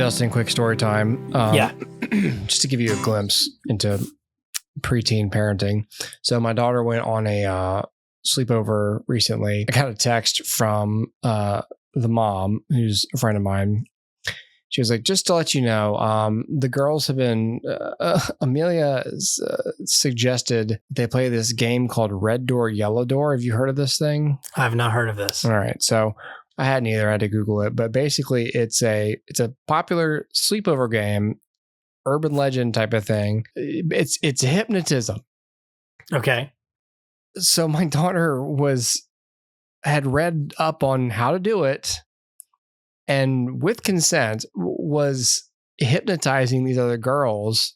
Dustin, quick story time. Yeah. Just to give you a glimpse into preteen parenting. So my daughter went on a sleepover recently. I got a text from the mom, who's a friend of mine. She was like, just to let you know, the girls have been, Amelia suggested they play this game called Red Door, Yellow Door. Have you heard of this thing? I've not heard of this. All right. So I hadn't either. I had to Google it. But basically, it's a popular sleepover game, urban legend type of thing. It's hypnotism. Okay. So my daughter had read up on how to do it, and with consent was hypnotizing these other girls,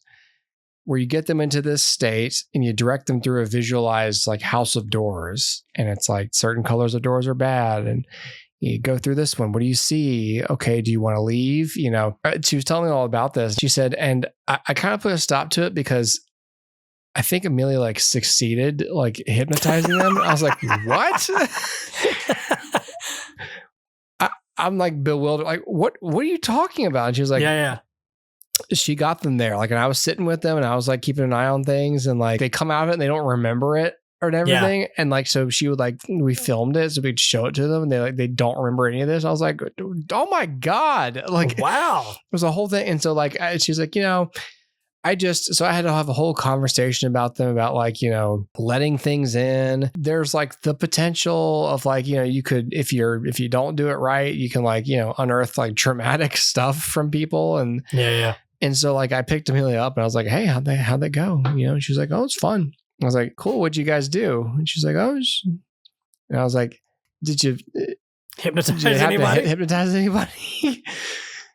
where you get them into this state and you direct them through a visualized like house of doors. And it's like certain colors of doors are bad. And you go through this one. What do you see? Okay. Do you want to leave? You know, she was telling me all about this. She said, and I kind of put a stop to it because I think Amelia like succeeded like hypnotizing them. I was like, what? I'm like bewildered. Like, what are you talking about? And she was like, yeah. She got them there. Like, and I was sitting with them and I was like keeping an eye on things, and like they come out of it and they don't remember it or everything. Yeah. And like, so she would like, we filmed it so we'd show it to them, and they don't remember any of this. I was like, oh my God. Like, wow. It was a whole thing. And so like, she's like, you know, so I had to have a whole conversation about them about like, you know, letting things in. There's like the potential of like, you know, you could, if you don't do it right, you can like, you know, unearth like traumatic stuff from people. And yeah. And so like I picked Amelia up and I was like, hey, how'd that go? You know, and she was like, oh, it's fun. I was like, cool. What'd you guys do? And she's like, oh, and I was like, did you hypnotize anybody? Hypnotize anybody?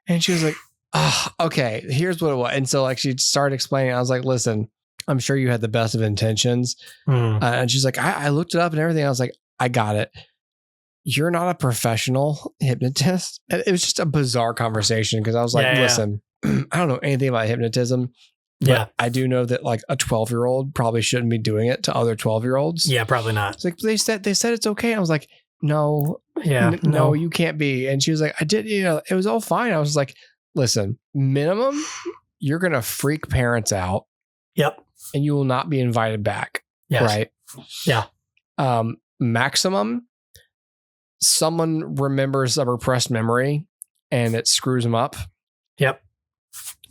And she was like, oh, okay, here's what it was. And so like she started explaining. I was like, listen, I'm sure you had the best of intentions. And she's like, I looked it up and everything. I was like, I got it. You're not a professional hypnotist. And it was just a bizarre conversation because I was like, listen, I don't know anything about hypnotism. But I do know that like a 12-year-old probably shouldn't be doing it to other 12-year-olds. Yeah, probably not. It's like they said it's okay. I was like, no, no, you can't be. And she was like, I did, you know, it was all fine. I was like, listen, minimum, you're going to freak parents out. Yep. And you will not be invited back. Yes. Right. Yeah. Maximum, someone remembers a repressed memory and it screws them up. Yep.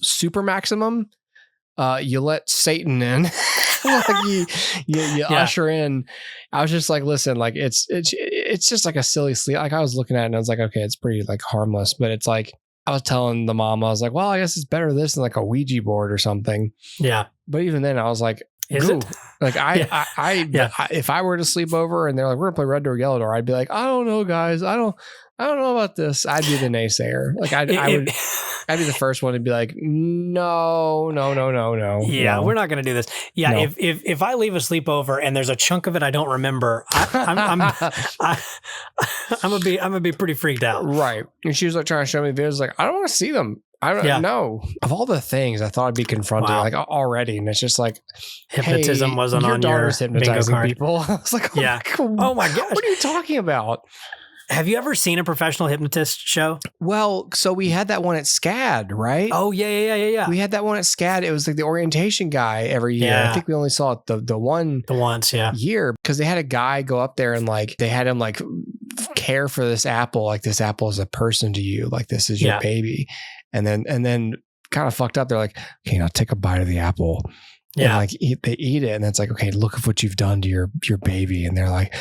Super maximum, you let Satan in. Like you usher in. I was just like, listen, like it's just like a silly sleep. Like I was looking at it and I was like, okay, it's pretty like harmless, but it's like, I was telling the mom, I was like, well, I guess it's better this than like a Ouija board or something. Yeah. But even then I was like, is it? Like I if I were to sleep over and they're like, we're gonna play Red Door, Yellow Door, I'd be like, I don't know, guys. I don't know about this. I'd be the naysayer. Like I'd be the first one to be like, no. Yeah, no. We're not going to do this. Yeah, no. If I leave a sleepover and there's a chunk of it I don't remember, I'm gonna be pretty freaked out. Right. And she was like trying to show me videos. Like I don't want to see them. I don't know. Of all the things I thought I'd be confronting like already, and it's just like hypnotism wasn't on your daughter's hypnotizing bingo card. People. I was like, oh my gosh, what are you talking about? Have you ever seen a professional hypnotist show? Well, so we had that one at SCAD, right? Oh, yeah. We had that one at SCAD. It was like the orientation guy every year. Yeah. I think we only saw it the once year because they had a guy go up there and like they had him like care for this apple. Like this apple is a person to you. Like this is your baby. And then kind of fucked up. They're like, okay, now take a bite of the apple. Yeah. And like they eat it. And it's like, okay, look at what you've done to your baby. And they're like,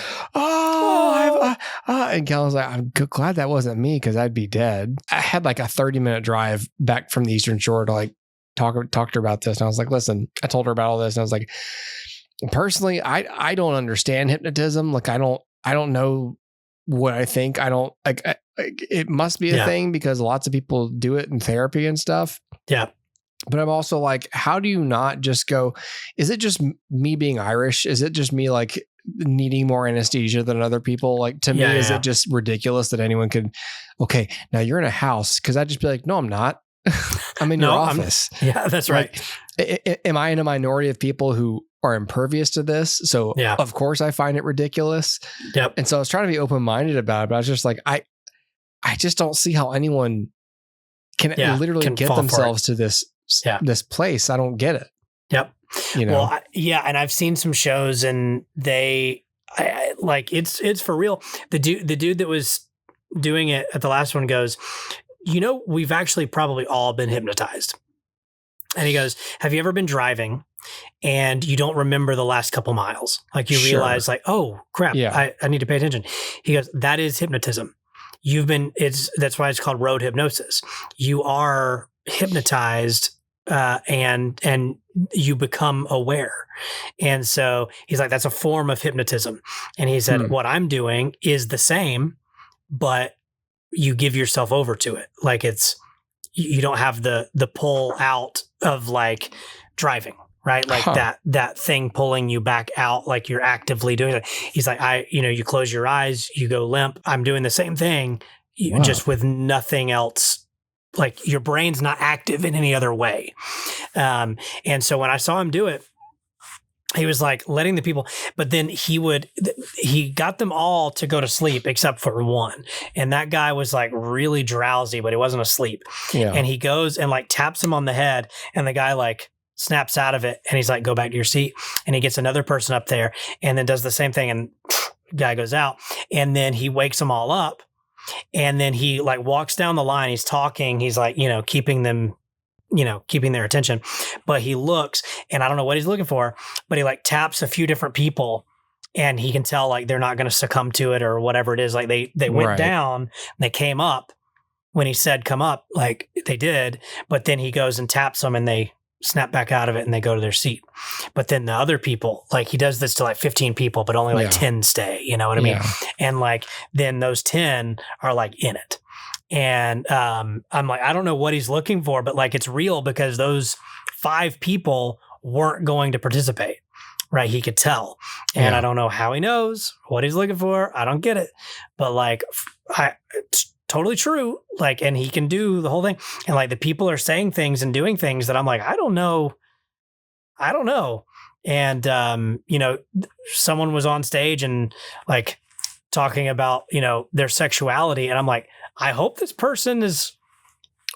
and Kellen's like, I'm glad that wasn't me because I'd be dead. I had like a 30-minute drive back from the Eastern Shore to like talk to her about this. And I was like, listen, I told her about all this. And I was like, personally, I don't understand hypnotism. Like, I don't know what I think. I don't like, it must be a thing because lots of people do it in therapy and stuff. Yeah. But I'm also like, how do you not just go, is it just me being Irish? Is it just me like needing more anesthesia than other people? Like to me, is it just ridiculous that anyone could, okay, now you're in a house. Cause I'd just be like, no, I'm not. I'm in your office. Yeah, that's right. Like, am I in a minority of people who are impervious to this? So of course I find it ridiculous. Yep. And so I was trying to be open-minded about it, but I was just like, I just don't see how anyone can literally get themselves to this place. I don't get it. Yep. You know? Well, and I've seen some shows and it's for real. The dude that was doing it at the last one goes, we've actually probably all been hypnotized. And he goes, have you ever been driving and you don't remember the last couple miles? Like you realize like, oh crap, I need to pay attention. He goes, that is hypnotism. That's why it's called road hypnosis. You are hypnotized and you become aware. And so he's like, that's a form of hypnotism. And he said, what I'm doing is the same, but you give yourself over to it. Like you don't have the pull out of like driving, right? Like that thing pulling you back out, like you're actively doing it. He's like, you close your eyes, you go limp. I'm doing the same thing, just with nothing else. Like your brain's not active in any other way. And so when I saw him do it, he was like letting the people, but then he got them all to go to sleep except for one. And that guy was like really drowsy, but he wasn't asleep. Yeah. And he goes and like taps him on the head and the guy like snaps out of it. And he's like, go back to your seat. And he gets another person up there and then does the same thing. And guy goes out and then he wakes them all up. And then he like walks down the line. He's talking. He's like, keeping them, keeping their attention. But he looks and I don't know what he's looking for, but he like taps a few different people and he can tell like they're not going to succumb to it or whatever it is. Like they went down and they came up when he said come up, like they did. But then he goes and taps them and they snap back out of it and they go to their seat. But then the other people, like he does this to like 15 people, but only like 10 stay, you know what I mean? And like, then those 10 are like in it. And I'm like, I don't know what he's looking for, but like, it's real because those 5 people weren't going to participate, right? He could tell. And I don't know how he knows what he's looking for. I don't get it, but like, it's totally true. Like, and he can do the whole thing. And like the people are saying things and doing things that I'm like, I don't know. And, someone was on stage and like talking about, their sexuality. And I'm like, I hope this person is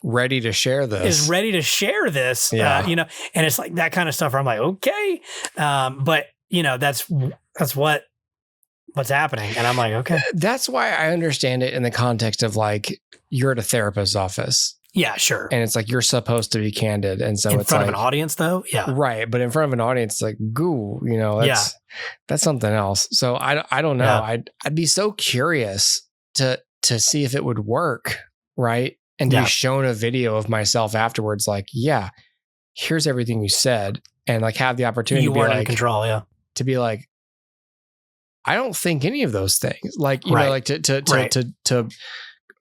ready to share this. Yeah. And it's like that kind of stuff where I'm like, okay. But that's what's happening. And I'm like, okay. That's why I understand it in the context of like, you're at a therapist's office. Yeah, sure. And it's like, you're supposed to be candid. And so in front of an audience though. Yeah. Right. But in front of an audience, it's like, goo, that's something else. So I don't know. Yeah. I'd be so curious to see if it would work. Right. And to be shown a video of myself afterwards, like, here's everything you said. And like have the opportunity to be like, in control. Yeah. To be like, I don't think any of those things. Like, you know, like to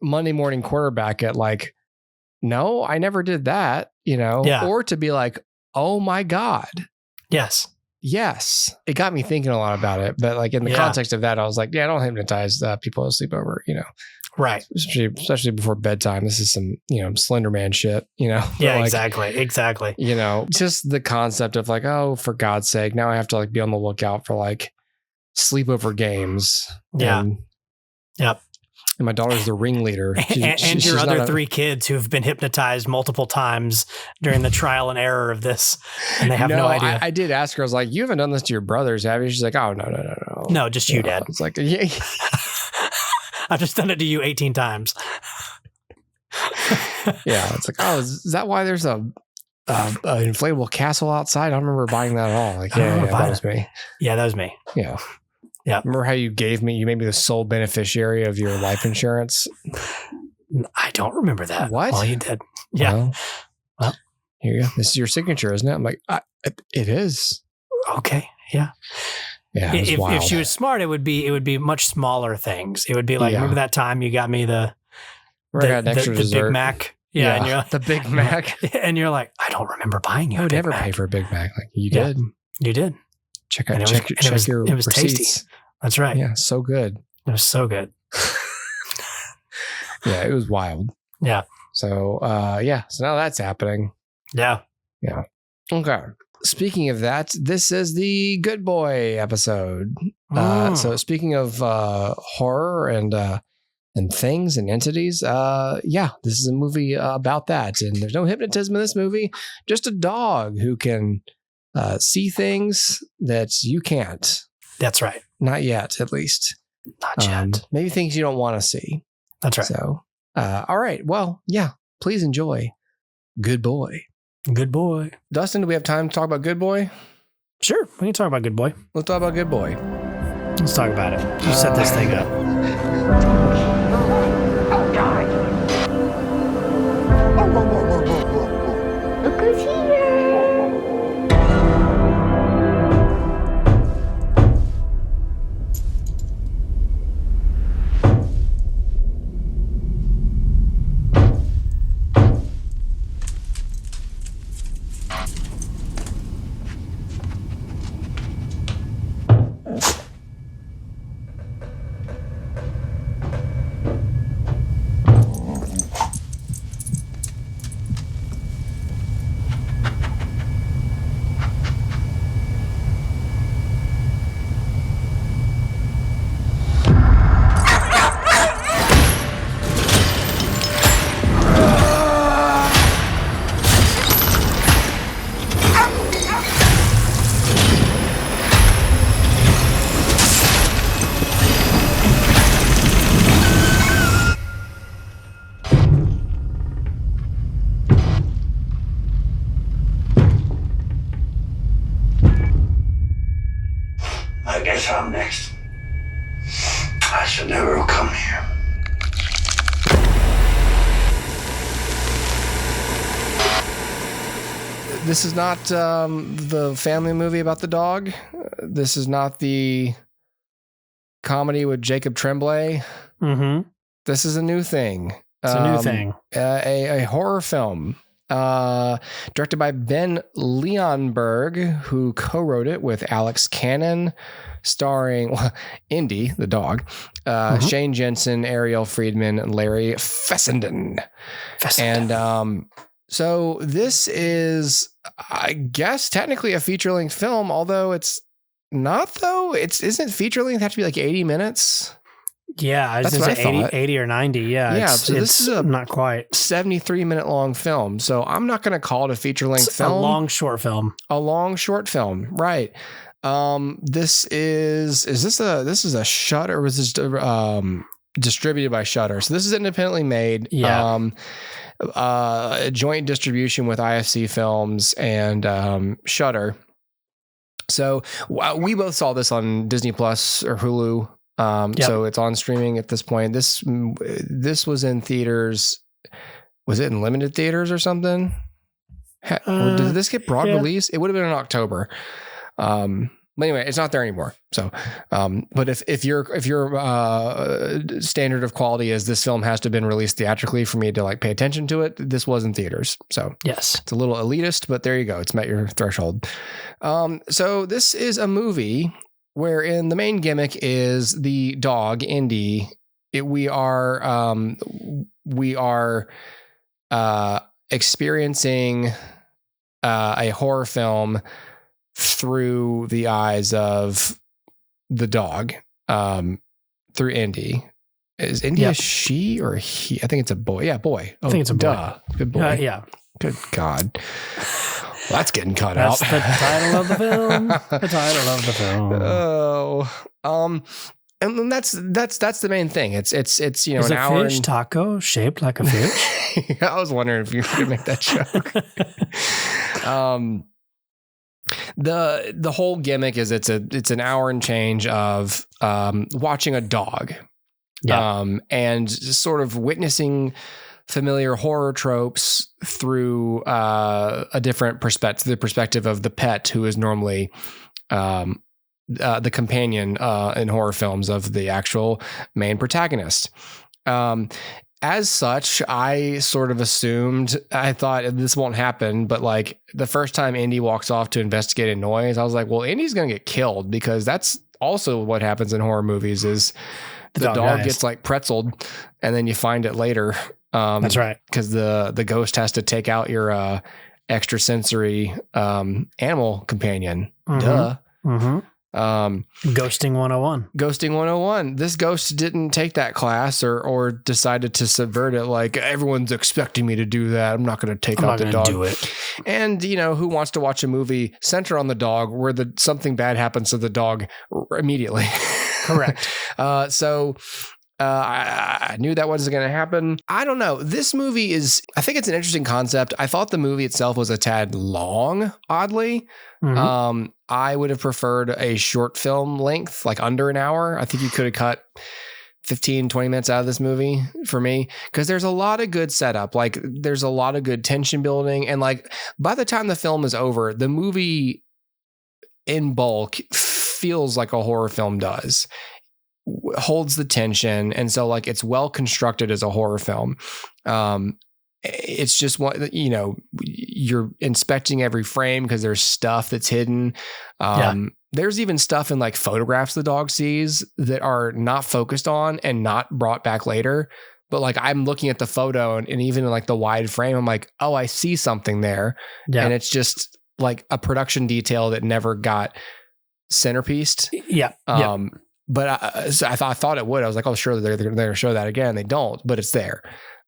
Monday morning quarterback at like, no, I never did that, or to be like, oh my God. Yes. It got me thinking a lot about it. But like in the context of that, I was like, I don't hypnotize people to sleep over, Right. Especially before bedtime. This is some, Slender Man shit, Yeah, like, exactly. Just the concept of like, oh, for God's sake, now I have to like be on the lookout for like sleepover games. Yeah. Yep. And my daughter's the ringleader. And your other 3 kids who've been hypnotized multiple times during the trial and error of this, and they have no idea. I did ask her. I was like, "You haven't done this to your brothers, have you?" She's like, "Oh, no. No, just you, Dad." It's like, I've just done it to you 18 times. It's like, oh, is that why there's an inflatable castle outside? I don't remember buying that at all. Like, that was me. Yeah, that was me. Yeah. Yeah. Remember how you made me the sole beneficiary of your life insurance? I don't remember that. What? Well, you did. Yeah. Well, here you go. This is your signature, isn't it? I'm like, it is. Okay. Yeah. Yeah. If she was smart, it would be much smaller things. It would be like, remember that time you got me the Big Mac? Yeah. And you're like, the Big Mac. And you're like, I don't remember buying you I would a Big never Mac. pay for a Big Mac. Like you did. You did. Check your receipts. Tasty. That's right. Yeah, so good. It was so good. Yeah, it was wild. Yeah. So, so now that's happening. Yeah. Yeah. Okay. Speaking of that, this is the Good Boy episode. So speaking of horror and and things and entities. Yeah, this is a movie about that. And there's no hypnotism in this movie, just a dog who can see things that you can't. That's right. Not yet, at least. Not yet. Maybe things you don't want to see. That's right. So, all right. Well, yeah, please enjoy Good Boy. Good Boy. Dustin, do we have time to talk about Good Boy? Sure. We can talk about Good Boy. Let's talk about Good Boy. Let's talk about it. You set this thing up. I'll die. Look who's here. I guess I'm next. I should never have come here. This is not the family movie about the dog. This is not the comedy with Jacob Tremblay. Mm-hmm. This is a new thing. It's a new thing. A horror film directed by Ben Leonberg, who co-wrote it with Alex Cannon, starring Indy, the dog, Shane Jensen, Ariel Friedman, and Larry Fessenden. And so this is, I guess, technically a feature-length film, although it's not, though. Isn't feature-length have to be like 80 minutes? Yeah, I was going to say 80 or 90. Yeah, so this is not quite 73-minute long film. So I'm not going to call it a feature-length film. A long short film. A long short film, right? This is a Shudder, or was this distributed by Shudder? So this is independently made. Yeah. Joint distribution with IFC Films and Shudder. So we both saw this on Disney Plus or Hulu. So it's on streaming at this point. This was in theaters. Was it in limited theaters or something? Or did this get broad release? It would have been in October. But anyway, it's not there anymore. So, but if your standard of quality is this film has to have been released theatrically for me to like pay attention to it, this was in theaters. So yes, it's a little elitist, but there you go. It's met your threshold. So this is a movie wherein the main gimmick is the dog, Indy. We are experiencing a horror film through the eyes of the dog, through Indy. Is Indy a she or he? I think it's a boy. Yeah, boy. I think it's a boy. Duh. Good boy. Yeah. Good God. Well, that's getting cut That's out. the title of the film. The title of the film. And that's the main thing. It's you know, is an a hour. fish taco shaped like a fish? I was wondering if you could make that joke. The whole gimmick is it's an hour and change of watching a dog, and just sort of witnessing familiar horror tropes through a different perspective, the perspective of the pet, who is normally the companion in horror films of the actual main protagonist. As such, I sort of assumed, I thought this won't happen, but like the first time Indy walks off to investigate a noise, I was like, well, Indy's going to get killed, because that's also what happens in horror movies is the dog gets like pretzeled and then you find it later. That's right. Because the ghost has to take out your extrasensory animal companion. Mm-hmm. Duh. Mm-hmm. Ghosting 101. Ghosting 101. This ghost didn't take that class or decided to subvert it. Like, everyone's expecting me to do that. I'm not going to take out the dog. Do it. And, who wants to watch a movie centered on the dog where something bad happens to the dog immediately? Correct. So I knew that wasn't going to happen. I don't know. This movie I think it's an interesting concept. I thought the movie itself was a tad long, oddly. Mm-hmm. I would have preferred a short film length, like under an hour. I think you could have cut 15, 20 minutes out of this movie for me, because there's a lot of good setup. Like, there's a lot of good tension building. And like, by the time the film is over, the movie in bulk feels like a horror film does. Holds the tension. And so like, it's well constructed as a horror film. It's just what, you're inspecting every frame because there's stuff that's hidden. There's even stuff in like photographs the dog sees that are not focused on and not brought back later. But like, I'm looking at the photo and even in like the wide frame, I'm like, oh, I see something there. Yeah. And it's just like a production detail that never got centerpieced. Yeah. But so I thought it would. I was like, oh, sure, they're going to show that again. They don't, but it's there.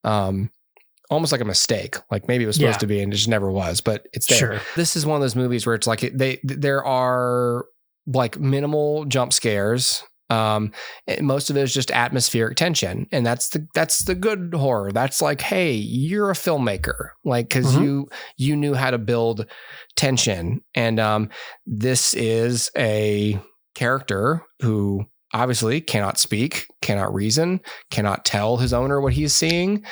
Almost like a mistake. Like, maybe it was supposed to be and it just never was, but it's there. Sure. This is one of those movies where it's like there are like minimal jump scares. Most of it is just atmospheric tension, and that's the good horror. That's like, hey, you're a filmmaker, like, because you knew how to build tension, and this is a character who obviously cannot speak, cannot reason, cannot tell his owner what he's seeing.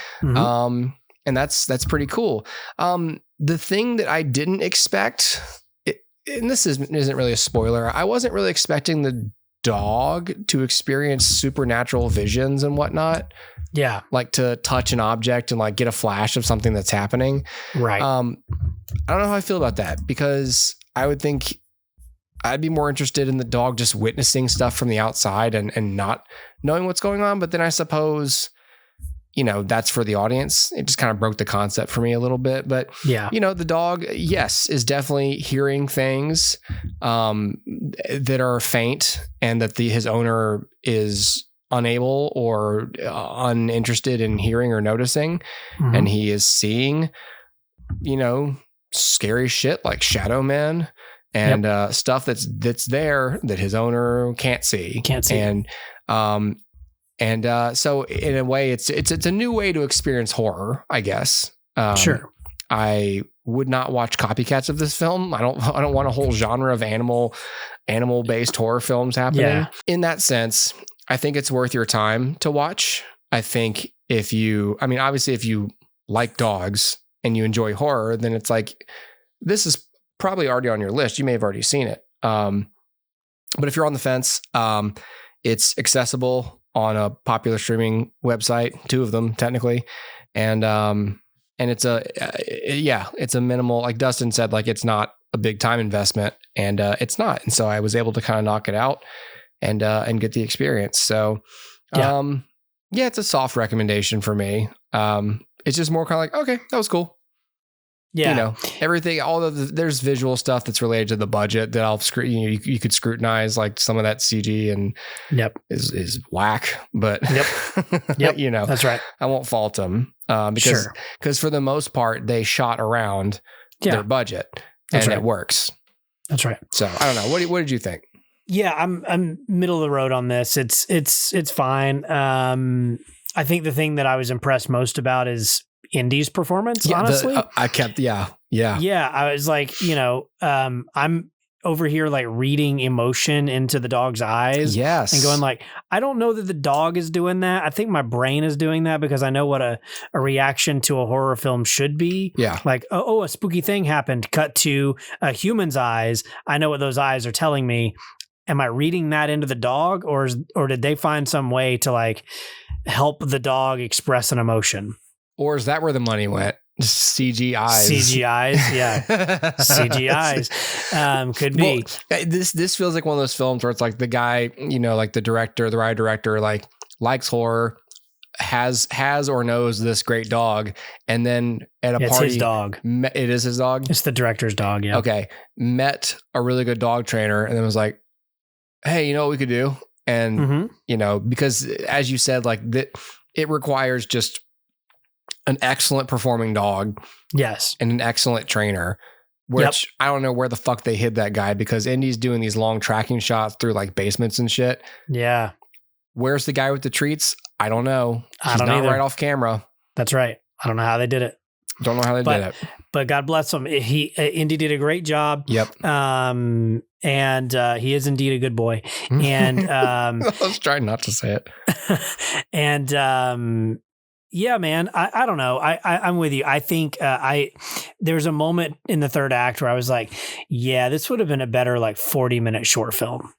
And that's pretty cool. The thing that I didn't expect, and this isn't really a spoiler, I wasn't really expecting the dog to experience supernatural visions and whatnot. Yeah. Like to touch an object and like get a flash of something that's happening. Right. I don't know how I feel about that, because I would think I'd be more interested in the dog just witnessing stuff from the outside and not knowing what's going on. But then I suppose, that's for the audience. It just kind of broke the concept for me a little bit. But yeah, the dog, yes, is definitely hearing things that are faint, and that his owner is unable or uninterested in hearing or noticing. And he is seeing, scary shit like shadow men. And stuff that's there that his owner can't see. And so in a way, it's a new way to experience horror, I guess. Sure. I would not watch copycats of this film. I don't want a whole genre of animal based horror films happening. Yeah. In that sense, I think it's worth your time to watch. I think if you like dogs and you enjoy horror, then it's like, this is probably already on your list. You may have already seen it. But if you're on the fence, it's accessible on a popular streaming website, 2 of them technically. And it's a minimal, like Dustin said, like, it's not a big time investment, and it's not. And so I was able to kind of knock it out and get the experience. So, it's a soft recommendation for me. It's just more kind of like, okay, that was cool. Yeah. Everything, there's visual stuff that's related to the budget that you could scrutinize, like some of that CG and is whack, but that's right. I won't fault them because for the most part they shot around their budget it works. That's right. So I don't know. What did you think? Yeah, I'm middle of the road on this. It's fine. I think the thing that I was impressed most about is Indy's performance, honestly. I was like, I'm over here like reading emotion into the dog's eyes. Yes. And going like, I don't know that the dog is doing that. I think my brain is doing that because I know what a reaction to a horror film should be. Yeah. Like, a spooky thing happened. Cut to a human's eyes. I know what those eyes are telling me. Am I reading that into the dog, or did they find some way to like help the dog express an emotion? Or is that where the money went? CG eyes. CG eyes, yeah. CG eyes. Could be. Well, this feels like one of those films where it's like the guy, like the writer director, like likes horror, has or knows this great dog, and then at a party, it's his dog. It is his dog? It's the director's dog, yeah. Okay. Met a really good dog trainer and then was like, hey, you know what we could do? And, you know, because as you said, like that, it requires just an excellent performing dog. Yes. And an excellent trainer, which I don't know where the fuck they hid that guy, because Indy's doing these long tracking shots through like basements and shit. Yeah. Where's the guy with the treats? I don't know. He's don't not either. right off camera. That's right. I don't know how they did it. Don't know how they did it. But God bless him. Indy did a great job. Yep. And he is indeed a good boy. And I was trying not to say it. And yeah, man, I don't know. I'm with you. I think there's a moment in the third act where I was like, yeah, this would have been a better like 40-minute short film.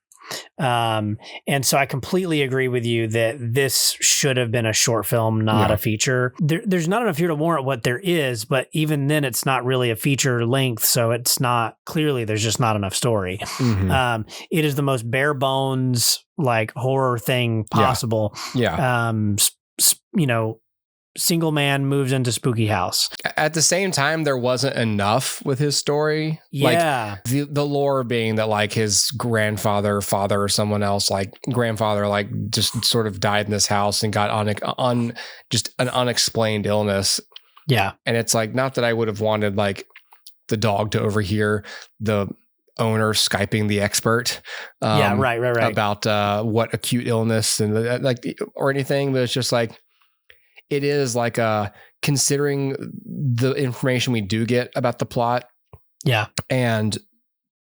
And so I completely agree with you that this should have been a short film, not a feature. There's not enough here to warrant what there is, but even then it's not really a feature length. So it's not clearly there's just not enough story. It is the most bare bones, like horror thing possible. Yeah. You know, single man moves into spooky house. At the same time, there wasn't enough with his story. Yeah. Like the lore being that like his grandfather, father, or someone else, like grandfather, like just sort of died in this house and got on just an unexplained illness. Yeah. And it's like, not that I would have wanted like the dog to overhear the owner Skyping the expert. Right. About what acute illness and like, or anything, but it's just like, it is like considering the information we do get about the plot. Yeah. And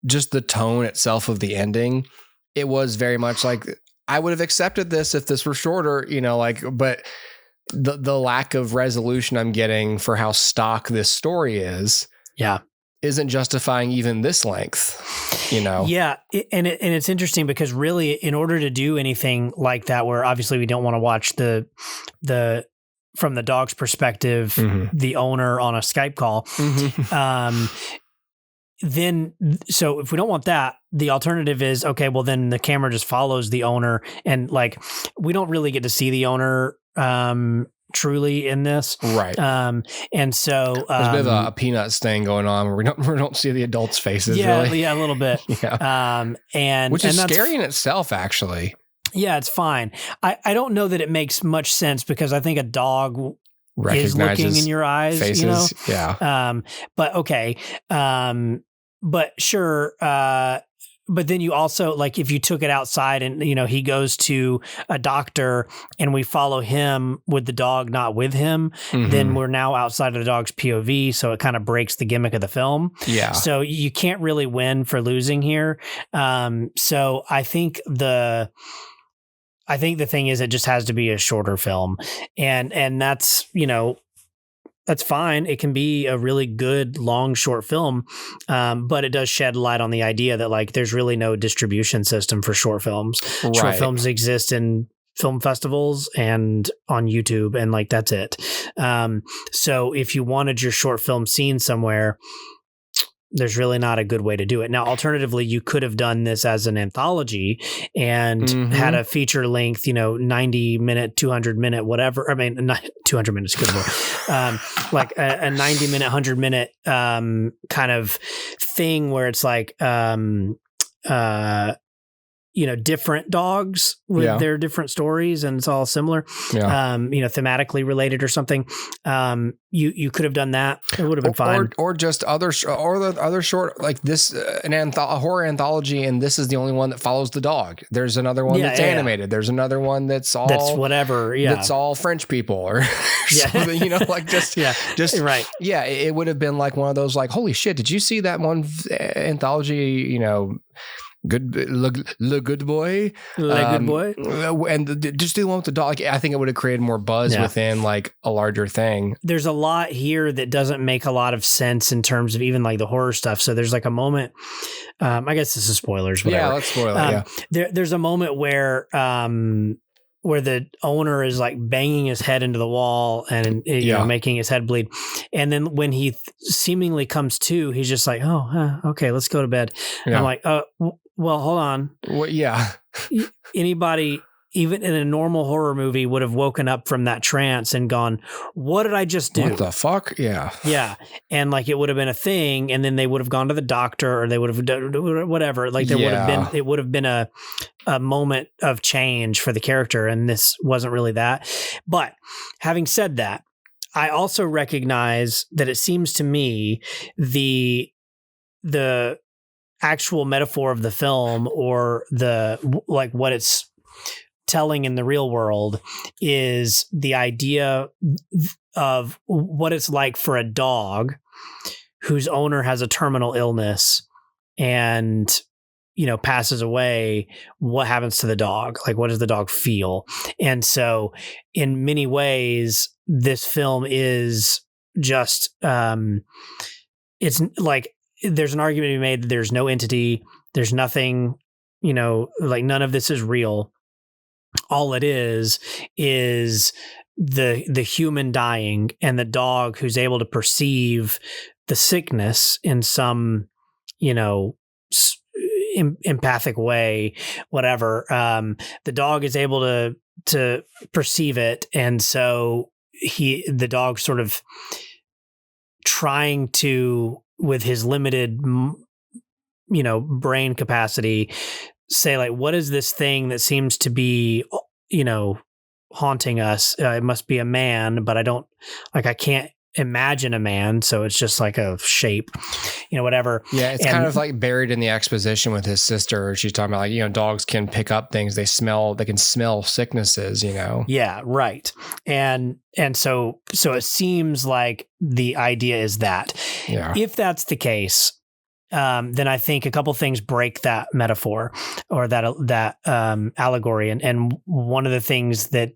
just the tone itself of the ending, it was very much like, I would have accepted this if this were shorter, you know, like, but the lack of resolution I'm getting for how stock this story is. Yeah. Isn't justifying even this length, you know? Yeah. And it's interesting because really in order to do anything like that, where obviously we don't want to watch the from the dog's perspective, the owner on a Skype call. Then, so if we don't want that, the alternative is, okay, well then the camera just follows the owner, and like, we don't really get to see the owner, truly in this. Right. And so there's a bit of a Peanuts thing going on where we don't see the adults' faces. Yeah. Really. Yeah. A little bit. And which is scary in itself, actually. Yeah, it's fine. I don't know that it makes much sense because I think a dog is looking in your eyes, faces. You know? Yeah. But okay. But sure. But then you also, like, if you took it outside and, you know, he goes to a doctor and we follow him with the dog, not with him, then we're now outside of the dog's POV. So it kind of breaks the gimmick of the film. Yeah. So you can't really win for losing here. So I think the thing is, it just has to be a shorter film, and that's, you know, that's fine. It can be a really good long short film, but it does shed light on the idea that like there's really no distribution system for short films. Right. Short films exist in film festivals and on YouTube, and like that's it. So if you wanted your short film seen somewhere, there's really not a good way to do it. Now, alternatively, you could have done this as an anthology and had a feature length, you know, 90-minute, 200-minute, whatever. I mean, not 200 minutes, good lord. Like a 90-minute, 100-minute kind of thing where it's like, you know, different dogs with their different stories, and it's all similar, you know, thematically related or something. You could have done that. It would have been fine. Or just other short, like this, a horror anthology, and this is the only one that follows the dog. There's another one that's animated. There's another one that's whatever. Yeah. That's all French people or something, you know, like just right. Yeah. It would have been like one of those, like, holy shit, did you see that one anthology, you know, Le Good Boy, and just do the one with the dog. Like, I think it would have created more buzz within like a larger thing. There's a lot here that doesn't make a lot of sense in terms of even like the horror stuff. So there's like a moment. I guess this is spoilers. Whatever. Yeah, let's spoil it. There's a moment where the owner is like banging his head into the wall and you know, making his head bleed. And then when he seemingly comes to, he's just like, oh, okay, let's go to bed. And I'm like, well, hold on. What? Yeah. Anybody even in a normal horror movie, would have woken up from that trance and gone, what did I just do? What the fuck? Yeah. Yeah. And like it would have been a thing, and then they would have gone to the doctor, or they would have done whatever. Like there would have been, it would have been a moment of change for the character, and this wasn't really that. But having said that, I also recognize that it seems to me the actual metaphor of the film, or like what it's telling in the real world, is the idea of what it's like for a dog whose owner has a terminal illness and, you know, passes away. What happens to the dog? Like, what does the dog feel? And so in many ways, this film is just, it's like, there's an argument to be made that there's no entity, there's nothing, you know, like none of this is real. All it is the human dying, and the dog who's able to perceive the sickness in some, you know, empathic way, whatever. The dog is able to perceive it, and so the dog sort of trying to, with his limited, you know, brain capacity, say like, what is this thing that seems to be, you know, haunting us? It must be a man, but I can't imagine a man, so it's just like a shape, you know, whatever. Yeah, it's kind of like buried in the exposition with his sister. She's talking about, like, you know, dogs can pick up things, they can smell sicknesses, you know. Yeah, right. And so it seems like the idea is that. Yeah. If that's the case, then I think a couple things break that metaphor, or that allegory. And one of the things that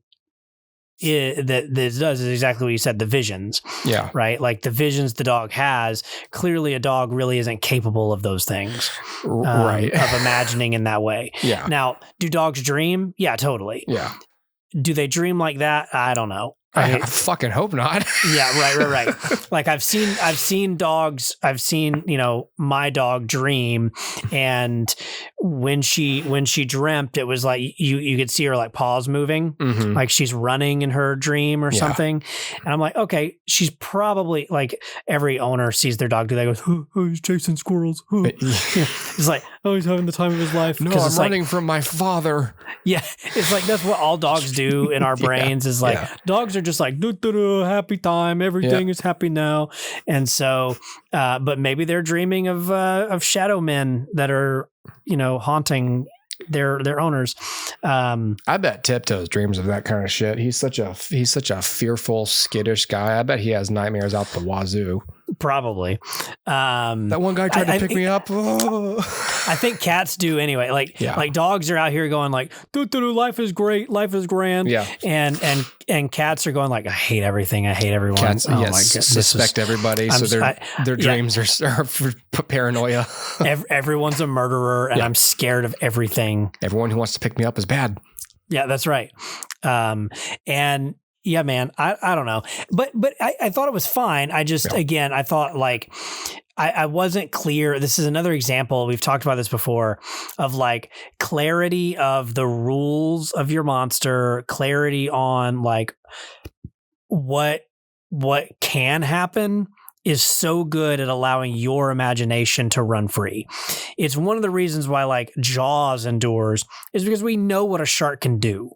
this does is exactly what you said, the visions. Yeah. Right? Like the visions the dog has, clearly a dog really isn't capable of those things. Right. Of imagining in that way. Yeah. Now, do dogs dream? Yeah, totally. Yeah. Do they dream like that? I don't know. I fucking hope not. Yeah, right. Like I've seen dogs, you know, my dog dream, and when she dreamt, it was like you could see her like paws moving, like she's running in her dream or something. And I'm like, okay, she's probably, like, every owner sees their dog do that, goes, oh, he's chasing squirrels. Oh. It's like, oh, he's having the time of his life. No, I'm running from my father. Yeah, it's like that's what all dogs do in our brains. Is like dogs are just like happy time, everything is happy now, and so, but maybe they're dreaming of shadow men that are, you know, haunting their owners. I bet Tiptoes dreams of that kind of shit. He's such a fearful, skittish guy. I bet he has nightmares out the wazoo. Probably. That one guy tried to pick me up. Oh. I think cats do anyway. Like dogs are out here going like, life is great, life is grand. Yeah. And cats are going like, I hate everything, I hate everyone. Cats, my God, suspect everybody. So their dreams are for paranoia. Everyone's a murderer, and I'm scared of everything. Everyone who wants to pick me up is bad. Yeah, that's right. And yeah, man, I don't know, but I thought it was fine. I just, again, I thought like, I wasn't clear. This is another example. We've talked about this before, of like clarity of the rules of your monster, clarity on like what can happen is so good at allowing your imagination to run free. It's one of the reasons why like Jaws endures, is because we know what a shark can do.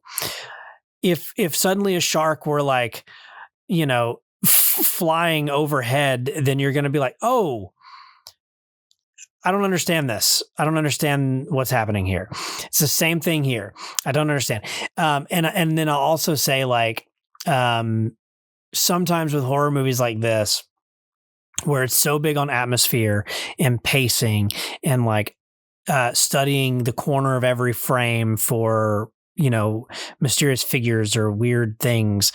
If suddenly a shark were like, you know, flying overhead, then you're going to be like, oh, I don't understand this. I don't understand what's happening here. It's the same thing here. I don't understand. And then I'll also say like, sometimes with horror movies like this, where it's so big on atmosphere and pacing and like studying the corner of every frame for, you know, mysterious figures or weird things,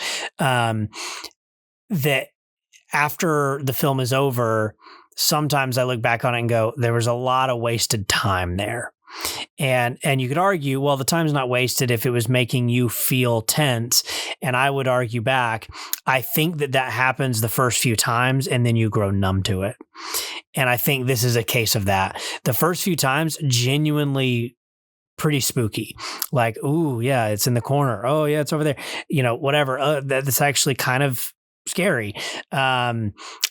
that after the film is over, sometimes I look back on it and go, there was a lot of wasted time there. And you could argue, well, the time's not wasted if it was making you feel tense. And I would argue back, I think that happens the first few times and then you grow numb to it. And I think this is a case of that. The first few times genuinely pretty spooky. Like, ooh, yeah, it's in the corner. Oh, yeah, it's over there. Whatever. That's actually kind of scary.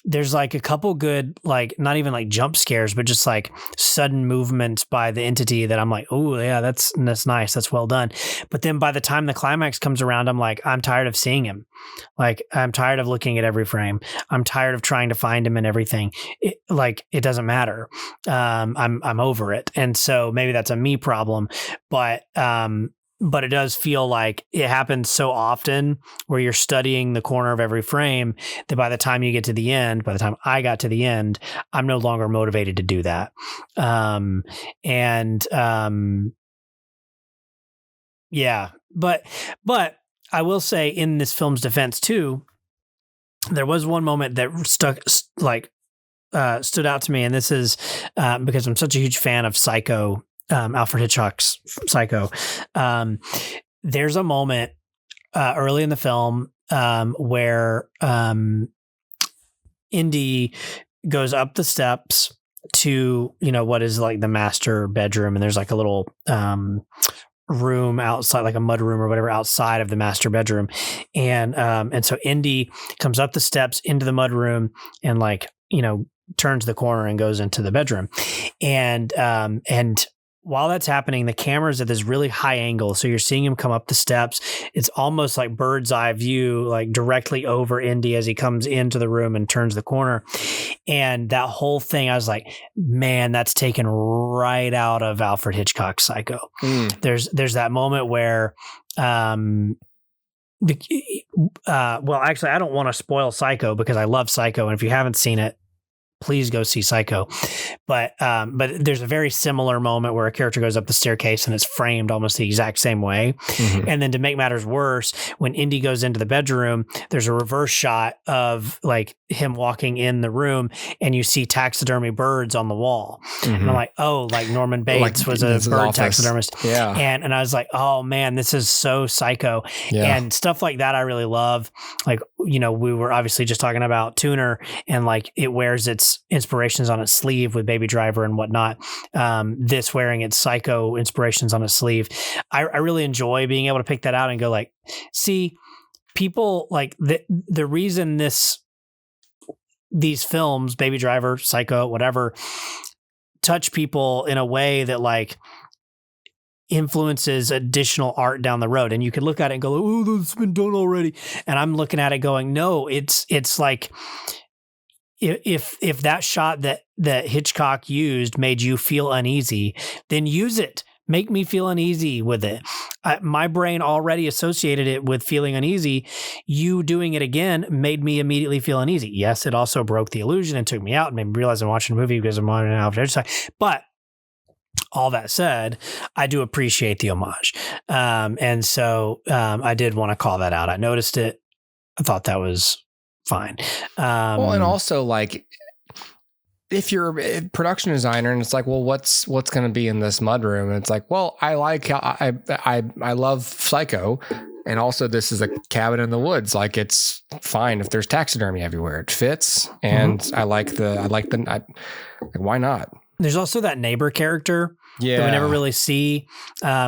There's like a couple good, like not even like jump scares, but just like sudden movements by the entity that I'm like, oh yeah, that's nice. That's well done. But then by the time the climax comes around, I'm like, I'm tired of seeing him. Like I'm tired of looking at every frame. I'm tired of trying to find him in everything. It doesn't matter. I'm over it. And so maybe that's a me problem, but it does feel like it happens so often where you're studying the corner of every frame that by the time you get to the end, by the time I got to the end, I'm no longer motivated to do that. Yeah, but I will say in this film's defense too, there was one moment that stood out to me. And this is because I'm such a huge fan of Psycho, Alfred Hitchcock's Psycho. There's a moment early in the film where Indy goes up the steps to, what is like the master bedroom. And there's like a little room outside, like a mud room or whatever, outside of the master bedroom. And so Indy comes up the steps into the mud room and turns the corner and goes into the bedroom. And while that's happening, the camera's at this really high angle. So you're seeing him come up the steps. It's almost like bird's eye view, like directly over Indy as he comes into the room and turns the corner. And that whole thing, I was like, man, that's taken right out of Alfred Hitchcock's Psycho. There's that moment where, well, actually, I don't want to spoil Psycho because I love Psycho. And if you haven't seen it, please go see Psycho. But there's a very similar moment where a character goes up the staircase and it's framed almost the exact same way. Mm-hmm. And then to make matters worse, when Indy goes into the bedroom, there's a reverse shot of like him walking in the room and you see taxidermy birds on the wall. Mm-hmm. And I'm like, oh, like Norman Bates was a bird taxidermist. Yeah. And I was like, oh man, this is so Psycho. Yeah. And stuff like that I really love. Like, we were obviously just talking about Tuner and like it wears its inspirations on its sleeve with Baby Driver and whatnot. This wearing its Psycho inspirations on its sleeve. I really enjoy being able to pick that out and go like, see, people like the reason these films, Baby Driver, Psycho, whatever, touch people in a way that like influences additional art down the road. And you could look at it and go, oh, that's been done already. And I'm looking at it going, no, it's like, if that shot that Hitchcock used made you feel uneasy, then use it. Make me feel uneasy with it. My brain already associated it with feeling uneasy. You doing it again made me immediately feel uneasy. Yes, it also broke the illusion and took me out and made me realize I'm watching a movie because I'm on an Alfred. But all that said, I do appreciate the homage. And so I did want to call that out. I noticed it. I thought that was fine. Well, and also like if you're a production designer and it's like, well, what's going to be in this mudroom? And it's like, well, I love Psycho. And also this is a cabin in the woods. Like it's fine if there's taxidermy everywhere, it fits. And mm-hmm. Why not? There's also that neighbor character that we never really see,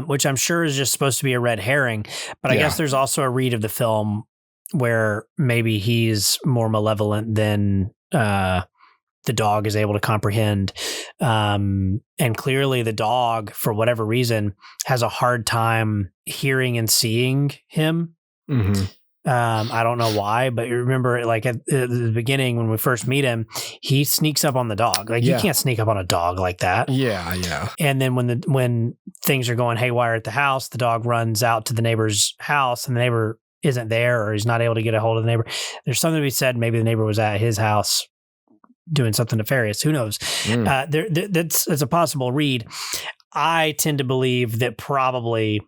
which I'm sure is just supposed to be a red herring. But I guess there's also a read of the film where maybe he's more malevolent than the dog is able to comprehend. And clearly the dog, for whatever reason, has a hard time hearing and seeing him. Mm-hmm. I don't know why, but you remember like at the beginning when we first meet him, he sneaks up on the dog. Like you can't sneak up on a dog like that. Yeah, yeah. And then when things are going haywire at the house, the dog runs out to the neighbor's house and the neighbor isn't there or he's not able to get a hold of the neighbor. There's something to be said. Maybe the neighbor was at his house doing something nefarious. Who knows? That's a possible read. I tend to believe that probably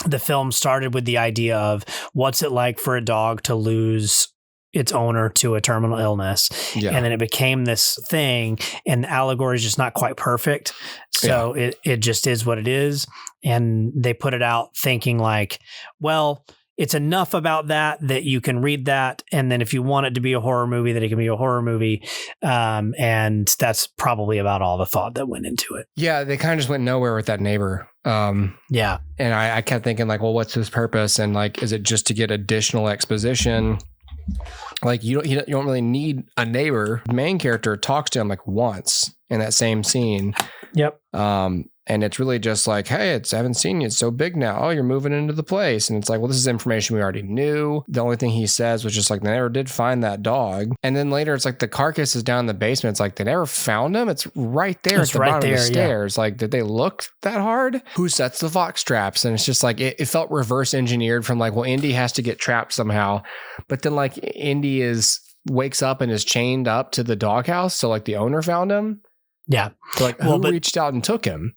the film started with the idea of what's it like for a dog to lose its owner to a terminal illness. Yeah. And then it became this thing and the allegory is just not quite perfect. So it just is what it is. And they put it out thinking like, well, it's enough about that you can read that. And then if you want it to be a horror movie, that it can be a horror movie. And that's probably about all the thought that went into it. Yeah, they kind of just went nowhere with that neighbor. Yeah. And I kept thinking like, well, what's his purpose? And like, is it just to get additional exposition? Like you don't really need a neighbor. The main character talks to him like once in that same scene. Yep. And it's really just like, hey, I haven't seen you. It's so big now. Oh, you're moving into the place. And it's like, well, this is information we already knew. The only thing he says was just like, they never did find that dog. And then later it's like the carcass is down in the basement. It's like, they never found him. It's right there at the bottom of the stairs. Yeah. Like, did they look that hard? Who sets the fox traps? And it's just like, it felt reverse engineered from like, well, Indy has to get trapped somehow. But then like Indy wakes up and is chained up to the doghouse. So like the owner found him. Yeah. So like who reached out and took him?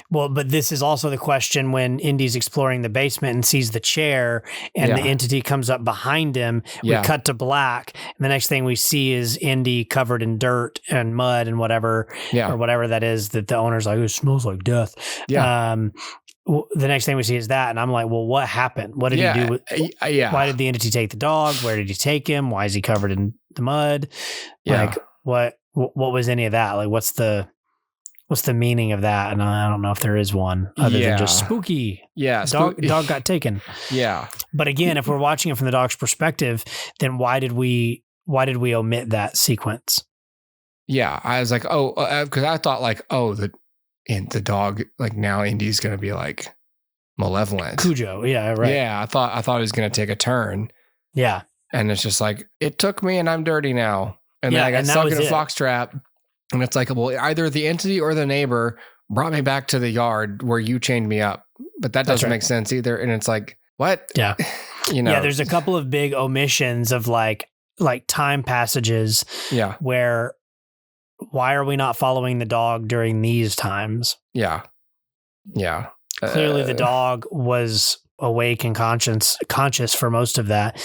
Well, but this is also the question when Indy's exploring the basement and sees the chair and the entity comes up behind him. We cut to black. And the next thing we see is Indy covered in dirt and mud and whatever, or whatever that is that the owner's like, it smells like death. Yeah. The next thing we see is that. And I'm like, well, what happened? What did he do? Why did the entity take the dog? Where did he take him? Why is he covered in the mud? Like what was any of that? Like, what's the meaning of that? And I don't know if there is one other than just spooky. Yeah. Dog got taken. Yeah. But again, if we're watching it from the dog's perspective, then why did we omit that sequence? Yeah. I was like, because I thought like, the dog, like now Indy's going to be like malevolent. Cujo. Yeah. Right. Yeah. I thought it was going to take a turn. Yeah. And it's just like, it took me and I'm dirty now. And then I got stuck in a fox trap. And it's like, well, either the entity or the neighbor brought me back to the yard where you chained me up. But that doesn't make sense either. And it's like, what? Yeah. Yeah, there's a couple of big omissions of like time passages. Yeah. Where why are we not following the dog during these times? Yeah. Yeah. Clearly the dog was awake and conscious for most of that.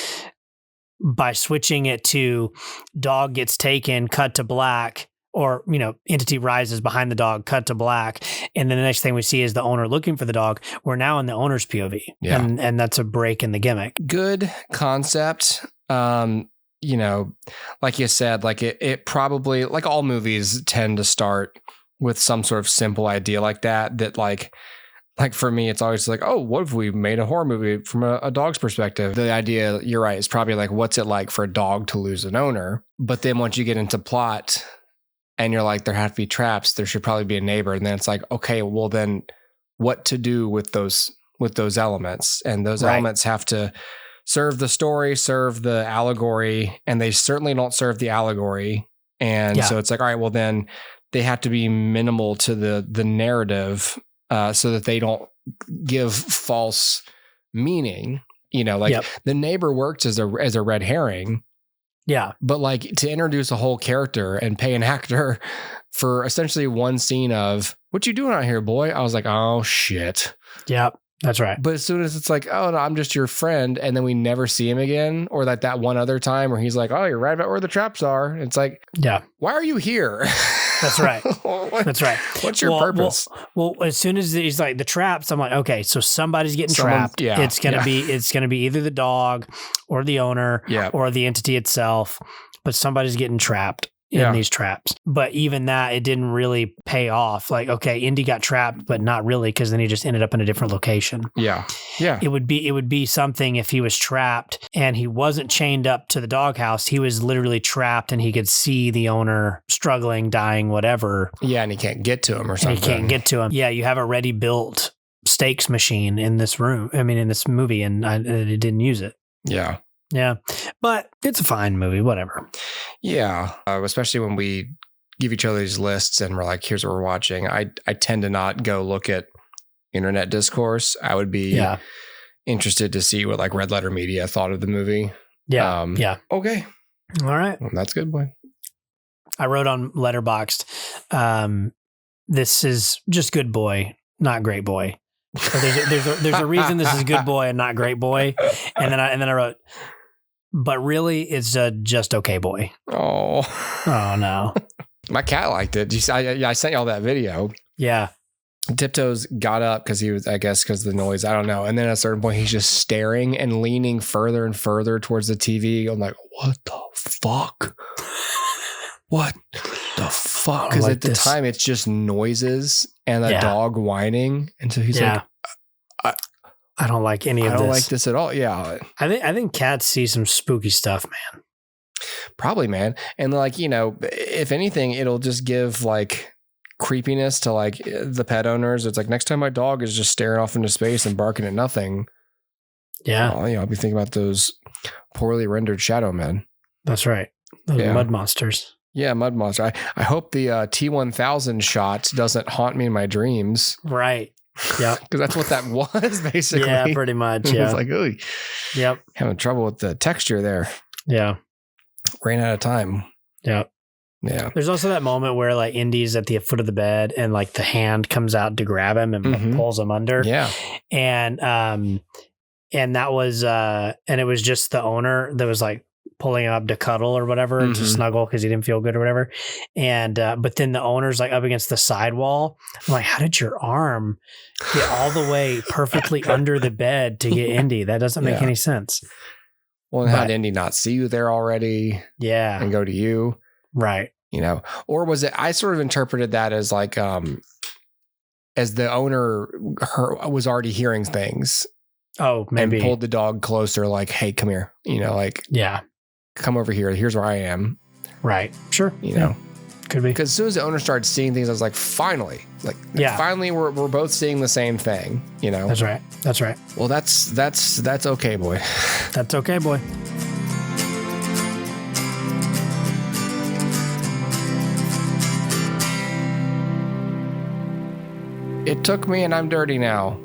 By switching it to dog gets taken, cut to black, or, entity rises behind the dog, cut to black. And then the next thing we see is the owner looking for the dog. We're now in the owner's POV. Yeah. And that's a break in the gimmick. Good concept. Like you said, like it probably, like all movies tend to start with some sort of simple idea like that like for me, it's always like, oh, what if we made a horror movie from a dog's perspective? The idea, you're right, is probably like, what's it like for a dog to lose an owner? But then once you get into plot and you're like, there have to be traps, there should probably be a neighbor. And then it's like, okay, well then what to do with those elements? And those elements have to serve the story, serve the allegory, and they certainly don't serve the allegory. And so it's like, all right, well then they have to be minimal to the narrative, so that they don't give false meaning. The neighbor works as a red herring. Yeah. But like to introduce a whole character and pay an actor for essentially one scene of, what you doing out here, boy? I was like, oh shit. Yeah, that's right. But as soon as it's like, oh no, I'm just your friend. And then we never see him again. Or that one other time where he's like, oh, you're right about where the traps are. It's like, yeah, why are you here? That's right. That's right. What's your purpose? Well, as soon as he's like the traps, I'm like, okay, so somebody's getting trapped. Yeah, it's gonna be either the dog or the owner or the entity itself, but somebody's getting trapped in these traps. But even that, it didn't really pay off. Like, okay, Indy got trapped, but not really, because then he just ended up in a different location. Yeah. Yeah. It would be something if he was trapped and he wasn't chained up to the doghouse. He was literally trapped and he could see the owner struggling, dying, whatever. Yeah, and he can't get to him or something. And he can't get to him. Yeah, you have a ready built stakes machine in this room. I mean, in this movie, and it didn't use it. Yeah. Yeah, but it's a fine movie, whatever. Yeah, especially when we give each other these lists and we're like, here's what we're watching. I tend to not go look at internet discourse. I would be interested to see what like Red Letter Media thought of the movie. Yeah. Okay. All right. Well, that's good, boy. I wrote on Letterboxd, this is just good boy, not great boy. So there's a reason this is good boy and not great boy. And then I wrote, but really, it's a just okay boy. Oh no! My cat liked it. I sent y'all that video. Yeah, Tiptoes got up because he was, I guess, because of the noise. I don't know. And then at a certain point, he's just staring and leaning further and further towards the TV. I'm like, what the fuck? What the fuck? Because at the time, it's just noises and a dog whining. And so he's like, I don't like any of this. I don't like this at all. Yeah. I think cats see some spooky stuff, man. Probably, man. And like, you know, if anything, it'll just give like creepiness to like the pet owners. It's like next time my dog is just staring off into space and barking at nothing. Yeah. I'll be thinking about those poorly rendered shadow men. That's right. Those mud monsters. Yeah, mud monster. I hope the T-1000 shot doesn't haunt me in my dreams. Right. Yeah. Because that's what that was basically. Yeah, pretty much. Yeah. It's like, ooh. Yep. Having trouble with the texture there. Yeah. Ran out of time. Yeah. Yeah. There's also that moment where like Indy's at the foot of the bed and like the hand comes out to grab him and pulls him under. Yeah. And that was and it was just the owner that was like pulling him up to cuddle or whatever to snuggle because he didn't feel good or whatever. And but then the owner's like up against the sidewall. I'm like, how did your arm get all the way perfectly under the bed to get Indy? That doesn't make any sense. Well, and how did Indy not see you there already? Yeah. And go to you? Right. You know, or was it, I sort of interpreted that as like, as the owner was already hearing things. Oh, maybe. And pulled the dog closer, like, hey, come here. You know, like, come over here. Here's where I am. Right. Sure. You know, could be. Because as soon as the owner started seeing things, I was like, finally, finally, we're both seeing the same thing. You know, that's right. That's right. Well, that's okay, boy. That's okay, boy. It took me, and I'm dirty now.